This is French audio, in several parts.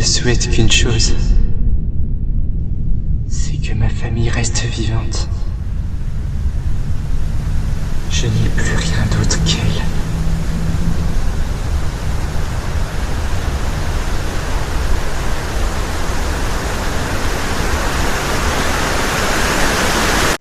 souhaite qu'une chose, c'est que ma famille reste vivante. Je n'ai plus rien d'autre qu'elle.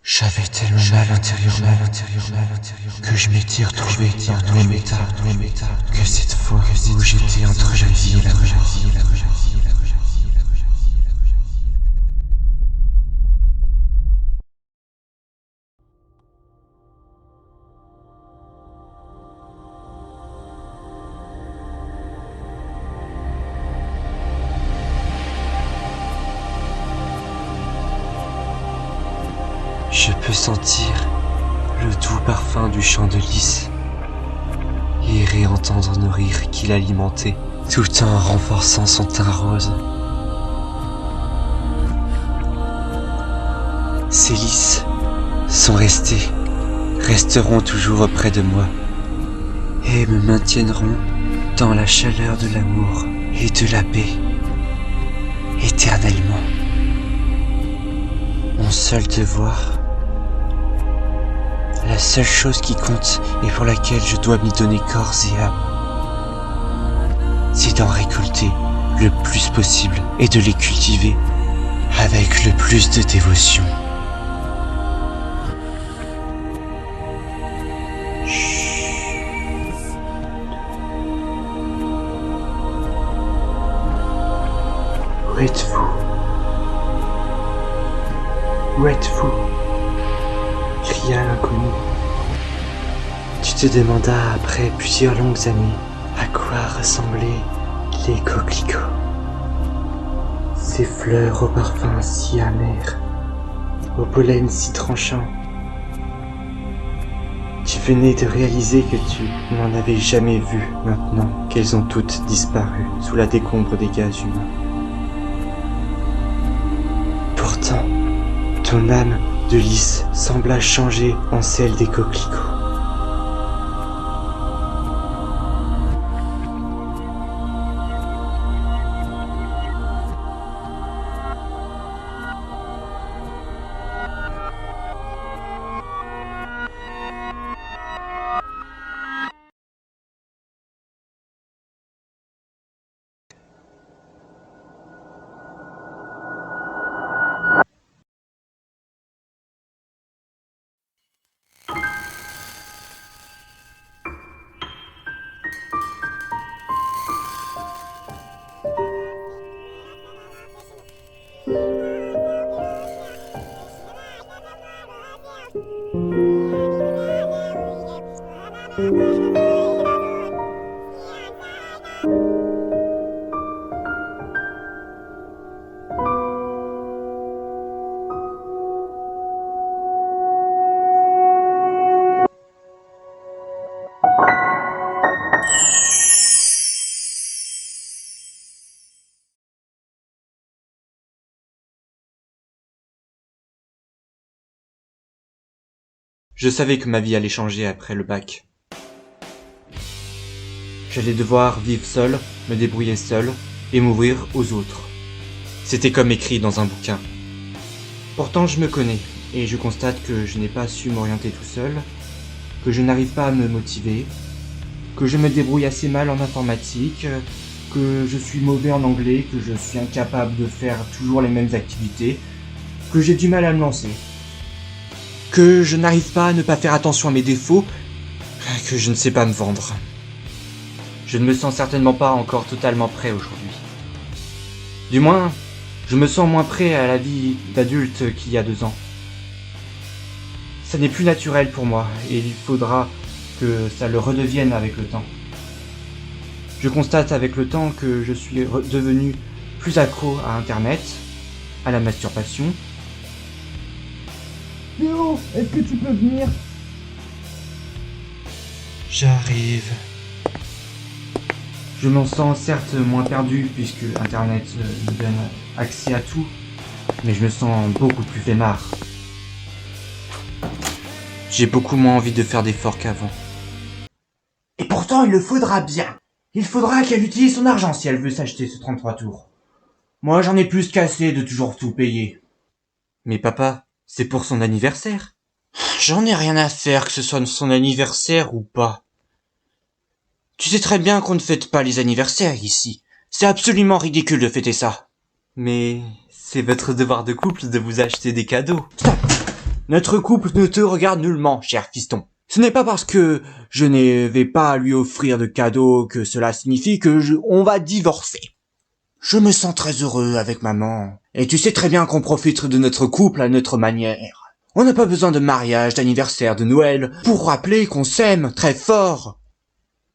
J'avais tellement mal intérieurement que je m'étais retrouvé dans le même état que cette fois où j'étais entre la vie et la mort. Je peux sentir le doux parfum du champ de lys et réentendre nos rires qui l'alimentaient, tout en renforçant son teint rose. Ces lys sont resteront toujours auprès de moi et me maintiendront dans la chaleur de l'amour et de la paix, éternellement. Mon seul devoir, la seule chose qui compte et pour laquelle je dois m'y donner corps et âme, c'est d'en récolter le plus possible et de les cultiver avec le plus de dévotion. Où êtes-vous? Où êtes-vous? Cria l'inconnu. Tu te demandas après plusieurs longues années à quoi ressemblaient les coquelicots. Ces fleurs au parfum si amer, au pollen si tranchant. Tu venais de réaliser que tu n'en avais jamais vu maintenant qu'elles ont toutes disparu sous la décombre des gaz humains. Pourtant, ton âme de lys sembla changer en celle des coquelicots. Je savais que ma vie allait changer après le bac. J'allais devoir vivre seul, me débrouiller seul et m'ouvrir aux autres. C'était comme écrit dans un bouquin. Pourtant je me connais et je constate que je n'ai pas su m'orienter tout seul, que je n'arrive pas à me motiver, que je me débrouille assez mal en informatique, que je suis mauvais en anglais, que je suis incapable de faire toujours les mêmes activités, que j'ai du mal à me lancer. Que je n'arrive pas à ne pas faire attention à mes défauts, que je ne sais pas me vendre. Je ne me sens certainement pas encore totalement prêt aujourd'hui. Du moins, je me sens moins prêt à la vie d'adulte qu'il y a 2 ans. Ça n'est plus naturel pour moi et il faudra que ça le redevienne avec le temps. Je constate avec le temps que je suis devenu plus accro à Internet, à la masturbation. Léo, est-ce que tu peux venir? J'arrive. Je m'en sens certes moins perdu puisque Internet me donne accès à tout, mais je me sens beaucoup plus flemmard. J'ai beaucoup moins envie de faire d'efforts qu'avant. Et pourtant il le faudra bien. Il faudra qu'elle utilise son argent si elle veut s'acheter ce 33 tours. Moi, j'en ai plus qu'assez de toujours tout payer. Mais papa, c'est pour son anniversaire. J'en ai rien à faire que ce soit son anniversaire ou pas. Tu sais très bien qu'on ne fête pas les anniversaires ici. C'est absolument ridicule de fêter ça. Mais c'est votre devoir de couple de vous acheter des cadeaux. Stop. Notre couple ne te regarde nullement, cher fiston. Ce n'est pas parce que je ne vais pas lui offrir de cadeaux que cela signifie que on va divorcer. Je me sens très heureux avec maman. Et tu sais très bien qu'on profite de notre couple à notre manière. On n'a pas besoin de mariage, d'anniversaire, de Noël pour rappeler qu'on s'aime très fort.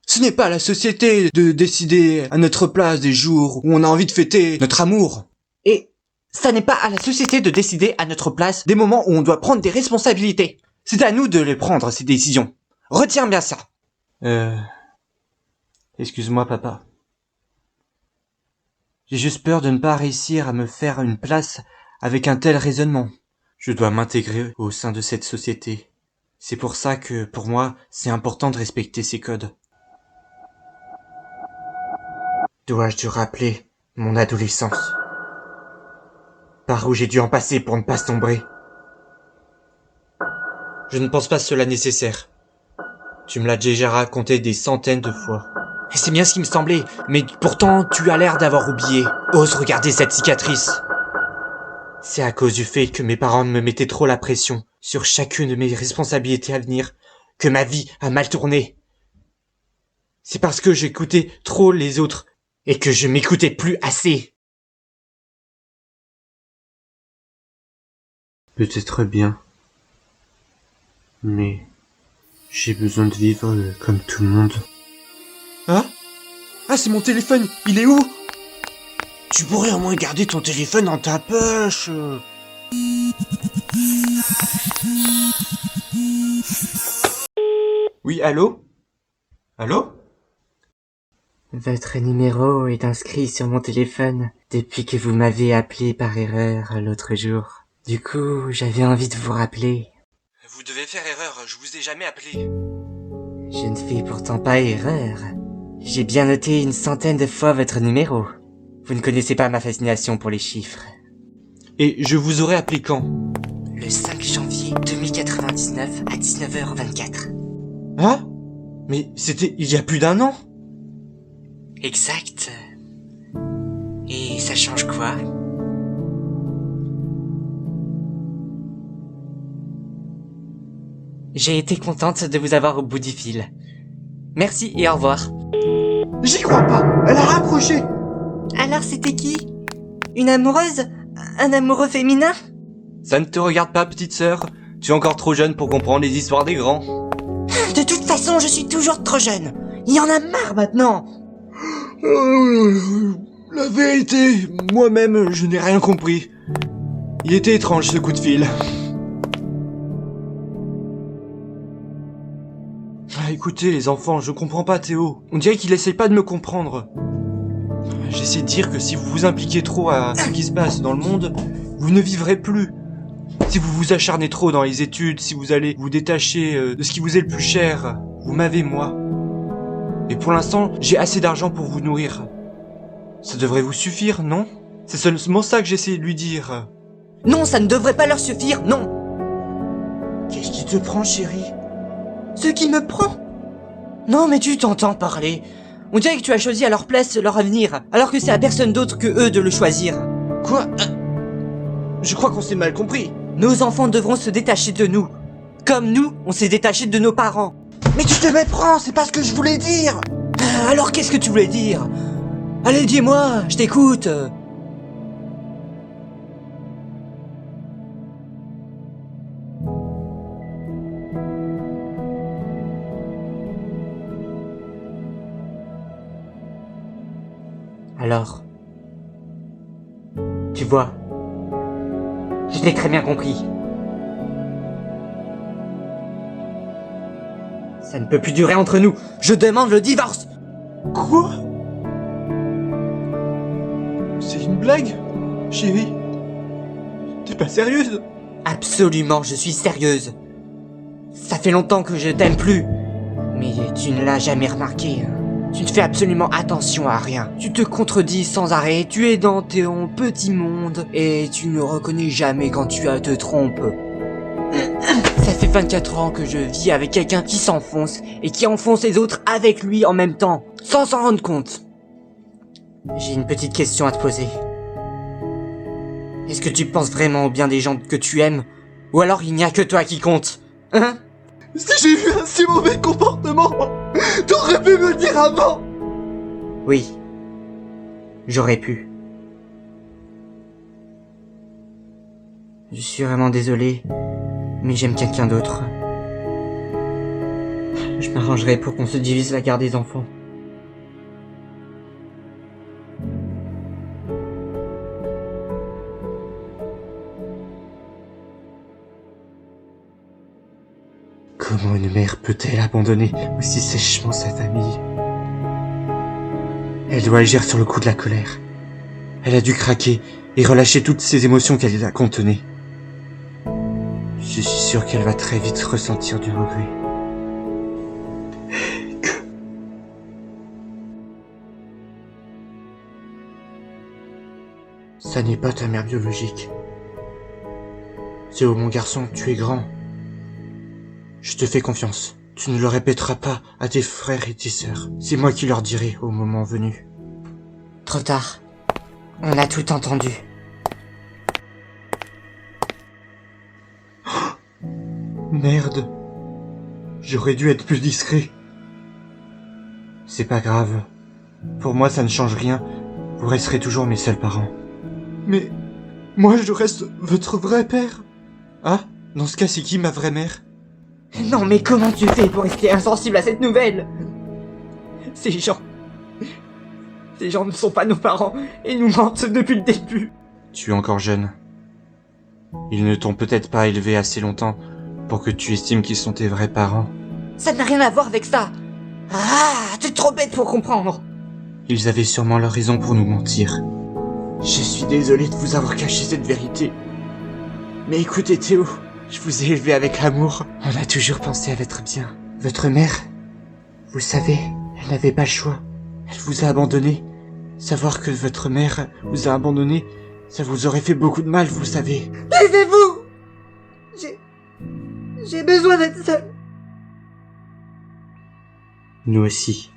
Ce n'est pas à la société de décider à notre place des jours où on a envie de fêter notre amour. Et ça n'est pas à la société de décider à notre place des moments où on doit prendre des responsabilités. C'est à nous de les prendre, ces décisions. Retiens bien ça. Excuse-moi, papa. J'ai juste peur de ne pas réussir à me faire une place avec un tel raisonnement. Je dois m'intégrer au sein de cette société. C'est pour ça que, pour moi, c'est important de respecter ces codes. Dois-je te rappeler mon adolescence? Par où j'ai dû en passer pour ne pas sombrer? Je ne pense pas cela nécessaire. Tu me l'as déjà raconté des centaines de fois. Et c'est bien ce qui me semblait, mais pourtant tu as l'air d'avoir oublié. Ose regarder cette cicatrice. C'est à cause du fait que mes parents me mettaient trop la pression sur chacune de mes responsabilités à venir que ma vie a mal tourné. C'est parce que j'écoutais trop les autres et que je m'écoutais plus assez. Peut-être bien. Mais j'ai besoin de vivre comme tout le monde. Ah, c'est mon téléphone, il est où? Tu pourrais au moins garder ton téléphone dans ta poche. Oui, allô? Allô? Votre numéro est inscrit sur mon téléphone depuis que vous m'avez appelé par erreur l'autre jour. Du coup, j'avais envie de vous rappeler. Vous devez faire erreur, je vous ai jamais appelé. Je ne fais pourtant pas erreur. J'ai bien noté une centaine de fois votre numéro. Vous ne connaissez pas ma fascination pour les chiffres. Et je vous aurais appelé quand? Le 5 janvier 2099 à 19h24. Hein? Mais c'était il y a plus d'1 an? Exact. Et ça change quoi? J'ai été contente de vous avoir au bout du fil. Merci et au revoir. J'y crois pas! Elle a raccroché! Alors c'était qui? Une amoureuse? Un amoureux féminin? Ça ne te regarde pas, petite sœur. Tu es encore trop jeune pour comprendre les histoires des grands. De toute façon, je suis toujours trop jeune. Il y en a marre maintenant. La vérité, moi-même, je n'ai rien compris. Il était étrange ce coup de fil. Écoutez les enfants, je comprends pas Théo. On dirait qu'il essaye pas de me comprendre. J'essaie de dire que si vous vous impliquez trop à ce qui se passe dans le monde, vous ne vivrez plus. Si vous vous acharnez trop dans les études, si vous allez vous détacher de ce qui vous est le plus cher, vous m'avez moi. Et pour l'instant, j'ai assez d'argent pour vous nourrir. Ça devrait vous suffire, non? C'est seulement ça que j'essaie de lui dire. Non, ça ne devrait pas leur suffire, non. Qu'est-ce qui te prend, chérie? Ce qui me prend? Non, mais tu t'entends parler. On dirait que tu as choisi à leur place leur avenir, alors que c'est à personne d'autre que eux de le choisir. Quoi? Je crois qu'on s'est mal compris. Nos enfants devront se détacher de nous. Comme nous, on s'est détaché de nos parents. Mais tu te méprends, c'est pas ce que je voulais dire. Alors qu'est-ce que tu voulais dire? Allez, dis-moi, je t'écoute. Alors, tu vois, je l'ai très bien compris. Ça ne peut plus durer entre nous. Je demande le divorce. Quoi? C'est une blague, chérie? T'es pas sérieuse? Absolument, je suis sérieuse. Ça fait longtemps que je t'aime plus. Mais tu ne l'as jamais remarqué. Tu ne fais absolument attention à rien. Tu te contredis sans arrêt, tu es dans ton petit monde et tu ne reconnais jamais quand tu te trompes. Ça fait 24 ans que je vis avec quelqu'un qui s'enfonce et qui enfonce les autres avec lui en même temps, sans s'en rendre compte. J'ai une petite question à te poser. Est-ce que tu penses vraiment au bien des gens que tu aimes? Ou alors il n'y a que toi qui compte? Hein? Si j'ai eu un si mauvais comportement, t'aurais pu me le dire avant. Oui. J'aurais pu. Je suis vraiment désolé, mais j'aime quelqu'un d'autre. Je m'arrangerai pour qu'on se divise la garde des enfants. Comment une mère peut-elle abandonner aussi sèchement sa famille? Elle doit agir sur le coup de la colère. Elle a dû craquer et relâcher toutes ses émotions qu'elle a contenues. Je suis sûr qu'elle va très vite ressentir du regret. Ça n'est pas ta mère biologique. Théo, mon garçon, tu es grand. Je te fais confiance. Tu ne le répéteras pas à tes frères et tes sœurs. C'est moi qui leur dirai au moment venu. Trop tard. On a tout entendu. Merde. J'aurais dû être plus discret. C'est pas grave. Pour moi, ça ne change rien. Vous resterez toujours mes seuls parents. Mais moi, je reste votre vrai père. Ah, dans ce cas, c'est qui ma vraie mère? Non mais comment tu fais pour rester insensible à cette nouvelle? Ces gens ne sont pas nos parents et nous mentent depuis le début. Tu es encore jeune. Ils ne t'ont peut-être pas élevé assez longtemps pour que tu estimes qu'ils sont tes vrais parents. Ça n'a rien à voir avec ça. Ah, t'es trop bête pour comprendre. Ils avaient sûrement leur raison pour nous mentir. Je suis désolé de vous avoir caché cette vérité. Mais écoutez Théo, je vous ai élevé avec amour. On a toujours pensé à votre bien. Votre mère, vous savez, elle n'avait pas le choix. Elle vous a abandonné. Savoir que votre mère vous a abandonné, ça vous aurait fait beaucoup de mal, vous savez. Laissez-vous. J'ai besoin d'être seul. Nous aussi.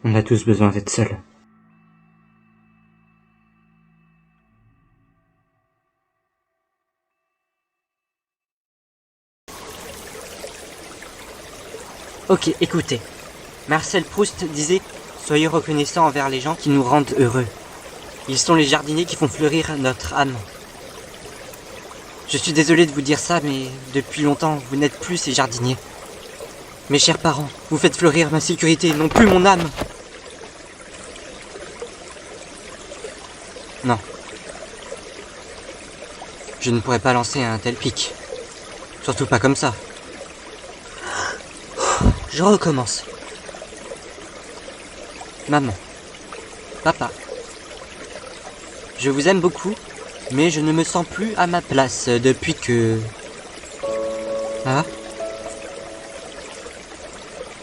On a tous besoin d'être seuls. Ok, écoutez. Marcel Proust disait « Soyez reconnaissants envers les gens qui nous rendent heureux. Ils sont les jardiniers qui font fleurir notre âme. » Je suis désolé de vous dire ça, mais depuis longtemps, vous n'êtes plus ces jardiniers. Mes chers parents, vous faites fleurir ma sécurité, non plus mon âme. Non. Je ne pourrais pas lancer un tel pic. Surtout pas comme ça. Je recommence. Maman. Papa. Je vous aime beaucoup, mais je ne me sens plus à ma place depuis que... Ah?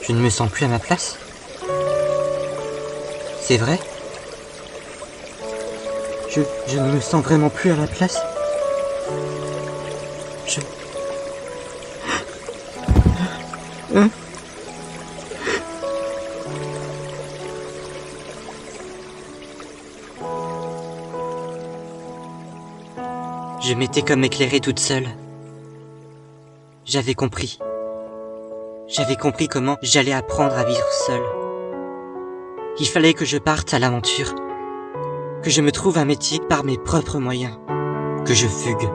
Je ne me sens plus à ma place? C'est vrai? Je ne me sens vraiment plus à ma place? Hein? Je m'étais comme éclairée toute seule. J'avais compris. J'avais compris comment j'allais apprendre à vivre seule. Il fallait que je parte à l'aventure. Que je me trouve un métier par mes propres moyens. Que je fugue.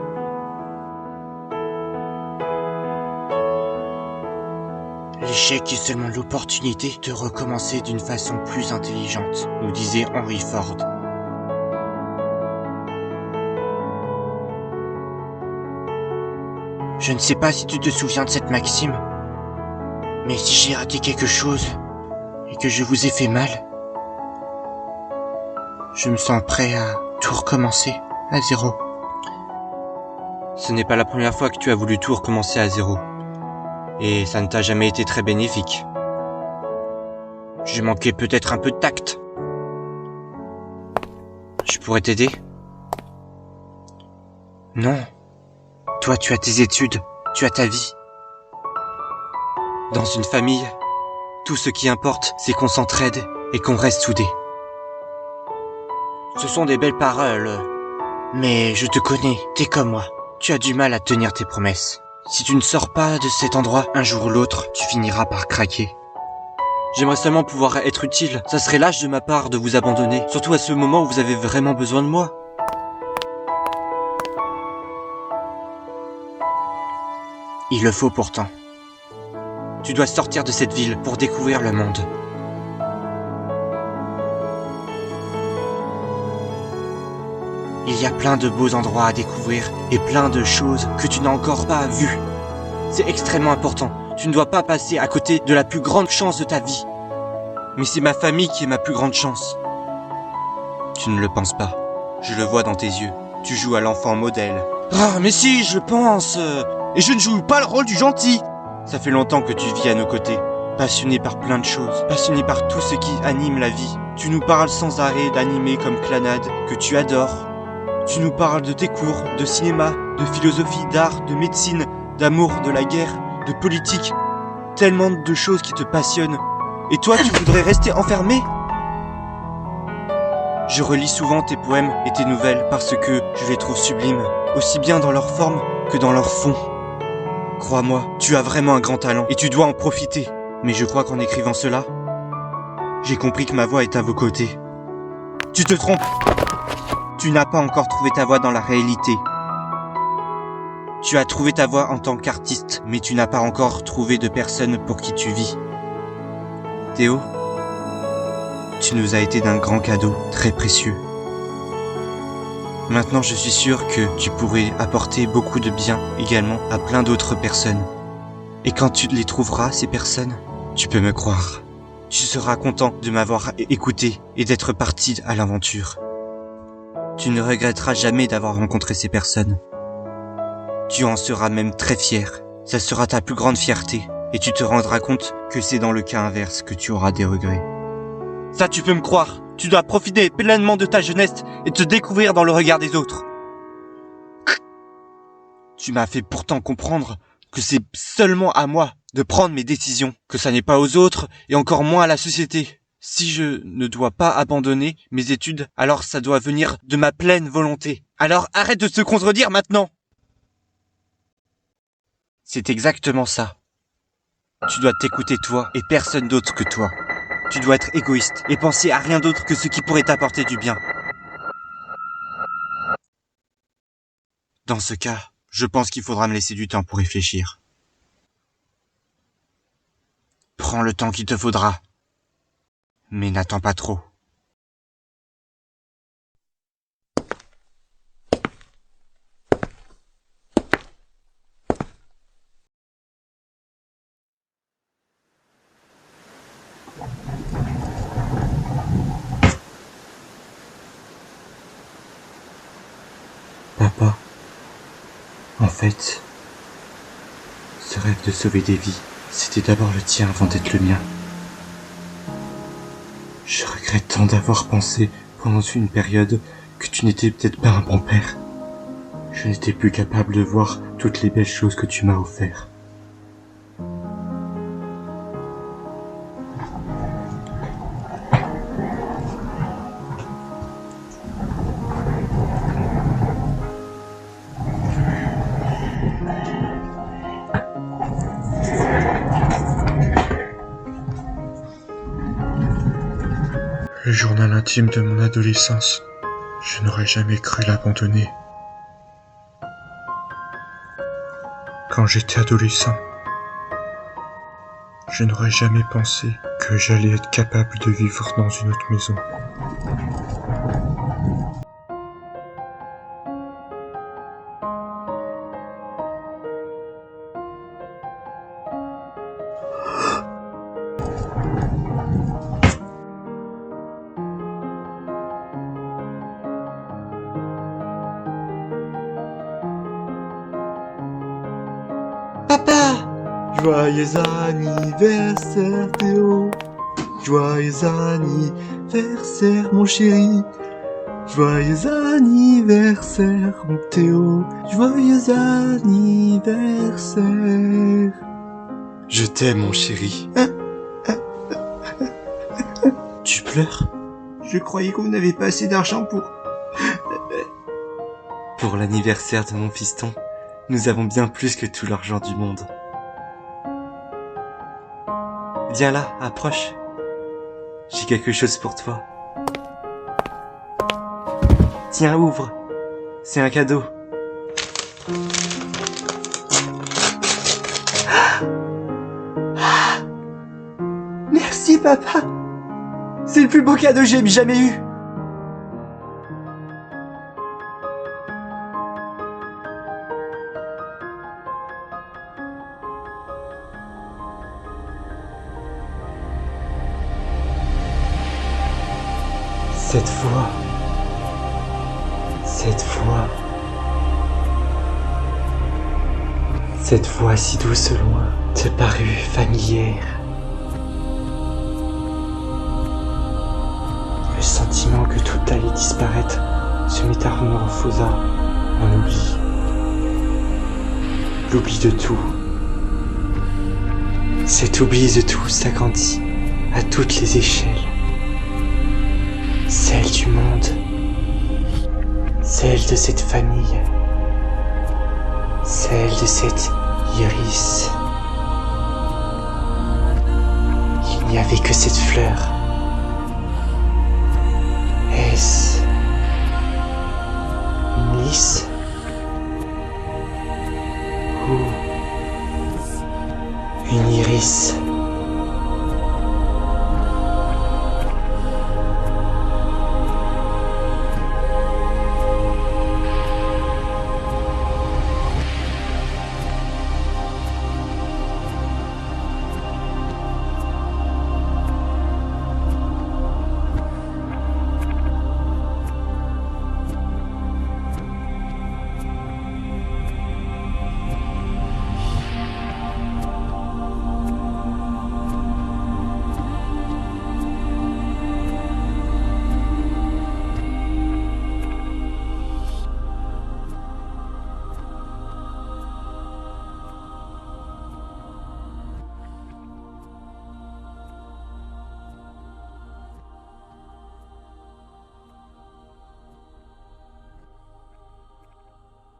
L'échec est seulement l'opportunité de recommencer d'une façon plus intelligente, nous disait Henry Ford. Je ne sais pas si tu te souviens de cette maxime, mais si j'ai raté quelque chose et que je vous ai fait mal, je me sens prêt à tout recommencer à zéro. Ce n'est pas la première fois que tu as voulu tout recommencer à zéro. Et ça ne t'a jamais été très bénéfique. J'ai manqué peut-être un peu de tact. Je pourrais t'aider? Non. Toi, tu as tes études, tu as ta vie. Dans une famille, tout ce qui importe, c'est qu'on s'entraide et qu'on reste soudés. Ce sont des belles paroles, mais je te connais, t'es comme moi. Tu as du mal à tenir tes promesses. Si tu ne sors pas de cet endroit, un jour ou l'autre, tu finiras par craquer. J'aimerais seulement pouvoir être utile. Ça serait lâche de ma part de vous abandonner, surtout à ce moment où vous avez vraiment besoin de moi. Il le faut pourtant. Tu dois sortir de cette ville pour découvrir le monde. Il y a plein de beaux endroits à découvrir et plein de choses que tu n'as encore pas vues. C'est extrêmement important. Tu ne dois pas passer à côté de la plus grande chance de ta vie. Mais c'est ma famille qui est ma plus grande chance. Tu ne le penses pas. Je le vois dans tes yeux. Tu joues à l'enfant modèle. Ah, mais si, je pense. Et je ne joue pas le rôle du gentil. Ça fait longtemps que tu vis à nos côtés. Passionné par plein de choses. Passionné par tout ce qui anime la vie. Tu nous parles sans arrêt d'animés comme Clannad, que tu adores. Tu nous parles de tes cours, de cinéma, de philosophie, d'art, de médecine, d'amour, de la guerre, de politique. Tellement de choses qui te passionnent. Et toi, tu voudrais rester enfermé? Je relis souvent tes poèmes et tes nouvelles parce que je les trouve sublimes, aussi bien dans leur forme que dans leur fond. Crois-moi, tu as vraiment un grand talent et tu dois en profiter. Mais je crois qu'en écrivant cela, j'ai compris que ma voix est à vos côtés. Tu te trompes. Tu n'as pas encore trouvé ta voix dans la réalité. Tu as trouvé ta voix en tant qu'artiste, mais tu n'as pas encore trouvé de personne pour qui tu vis. Théo, tu nous as été d'un grand cadeau, très précieux. Maintenant, je suis sûr que tu pourrais apporter beaucoup de bien également à plein d'autres personnes. Et quand tu les trouveras, ces personnes, tu peux me croire. Tu seras content de m'avoir écouté et d'être parti à l'aventure. Tu ne regretteras jamais d'avoir rencontré ces personnes. Tu en seras même très fier. Ça sera ta plus grande fierté. Et tu te rendras compte que c'est dans le cas inverse que tu auras des regrets. Ça, tu peux me croire. Tu dois profiter pleinement de ta jeunesse et te découvrir dans le regard des autres. Tu m'as fait pourtant comprendre que c'est seulement à moi de prendre mes décisions, que ça n'est pas aux autres et encore moins à la société. Si je ne dois pas abandonner mes études, alors ça doit venir de ma pleine volonté. Alors arrête de te contredire maintenant. C'est exactement ça. Tu dois t'écouter toi et personne d'autre que toi. Tu dois être égoïste et penser à rien d'autre que ce qui pourrait t'apporter du bien. Dans ce cas, je pense qu'il faudra me laisser du temps pour réfléchir. Prends le temps qu'il te faudra. Mais n'attends pas trop. Papa, en fait, ce rêve de sauver des vies, c'était d'abord le tien avant d'être le mien. Je regrette tant d'avoir pensé pendant une période que tu n'étais peut-être pas un bon père. Je n'étais plus capable de voir toutes les belles choses que tu m'as offertes. Le journal intime de mon adolescence. Je n'aurais jamais cru l'abandonner. Quand j'étais adolescent, je n'aurais jamais pensé que j'allais être capable de vivre dans une autre maison. Papa! Joyeux anniversaire Théo! Joyeux anniversaire mon chéri. Joyeux anniversaire mon Théo. Joyeux anniversaire. Je t'aime, mon chéri. Tu pleures? Je croyais qu'on n'avait pas assez d'argent pour... Pour l'anniversaire de mon fiston, nous avons bien plus que tout l'argent du monde. Viens là, approche. J'ai quelque chose pour toi. Tiens, ouvre. C'est un cadeau. Merci papa. C'est le plus beau cadeau que j'ai jamais eu. Cette voix si douce au loin te parut familière. Le sentiment que tout allait disparaître se métamorphosa en oubli. L'oubli de tout. Cet oubli de tout s'agrandit à toutes les échelles. Celle du monde, celle de cette famille, celle de cette Iris. Il n'y avait que cette fleur. Est-ce une lys ou une iris?